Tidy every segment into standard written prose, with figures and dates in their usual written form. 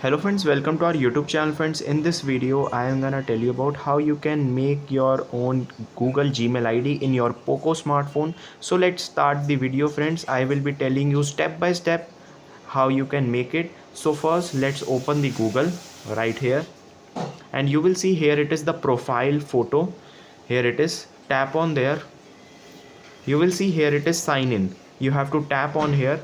Hello friends, welcome to our YouTube channel friends. In this video I am gonna tell you about how you can make your own Google Gmail ID in your Poco smartphone. So let's start the video friends. I will be telling you step by step how you can make it. So first let's open the Google right here, and you will see here it is the profile photo. Here it is, tap on there. You will see here it is sign in. You have to tap on here.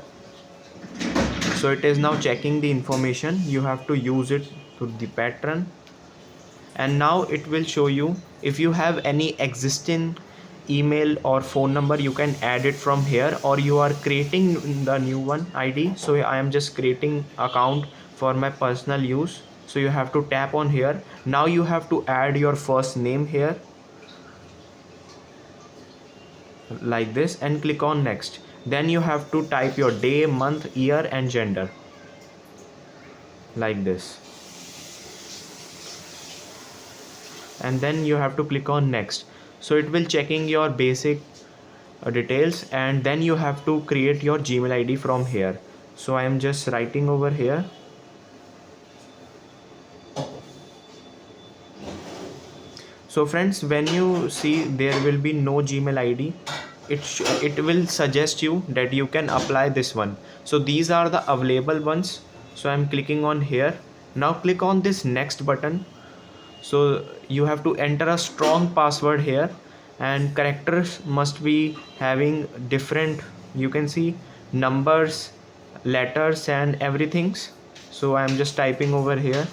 So it is now checking the information. You have to use it to the pattern, and now it will show you if you have any existing email or phone number, you can add it from here, or you are creating the new one ID. So I am just creating account for my personal use. So you have to tap on here. Now you have to add your first name here like this and click on next. Then you have to type your day, month, year and gender like this, and then you have to click on next. So it will checking your basic details, and then you have to create your Gmail ID from here. So I am just writing over here. So friends, when you see there will be no Gmail ID, it will suggest you that you can apply this one. So these are the available ones. So I'm clicking on here. Now click on this next button. So you have to enter a strong password here, and characters must be having different, you can see numbers, letters and everything. So I am just typing over here.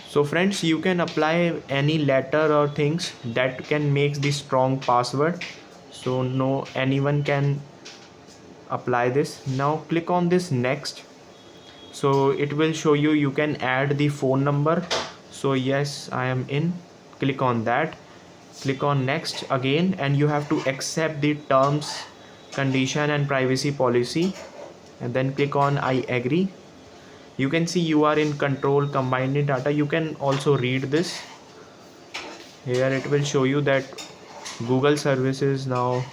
So friends, you can apply any letter or things that can make the strong password, so no anyone can apply this. Now click on this next. So it will show you you can add the phone number. So yes, I am in. Click on that. Click on next again, and you have to accept the terms, condition and privacy policy, and then click on I agree. You can see you are in control combined data. You can also read this. Here it will show you that Google services now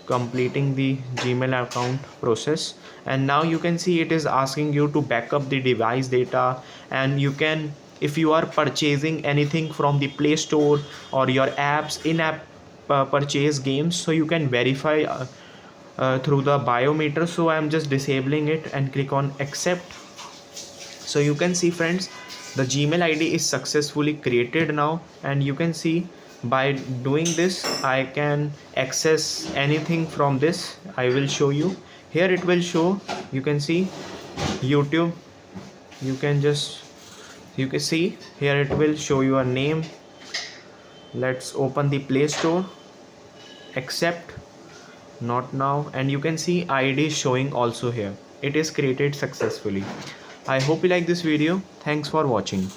completing the Gmail account process, and now you can see it is asking you to back up the device data. And you can, if you are purchasing anything from the Play Store or your apps in-app purchase games, so you can verify through the biometer. So I am just disabling it and click on accept. So you can see friends, the Gmail ID is successfully created now, and you can see by doing this I can access anything from this. I will show you. Here it will show, you can see YouTube. You can see here it will show you a name. Let's open the Play Store, accept, not now, and you can see ID is showing also here. It is created successfully. I hope you like this video. Thanks for watching.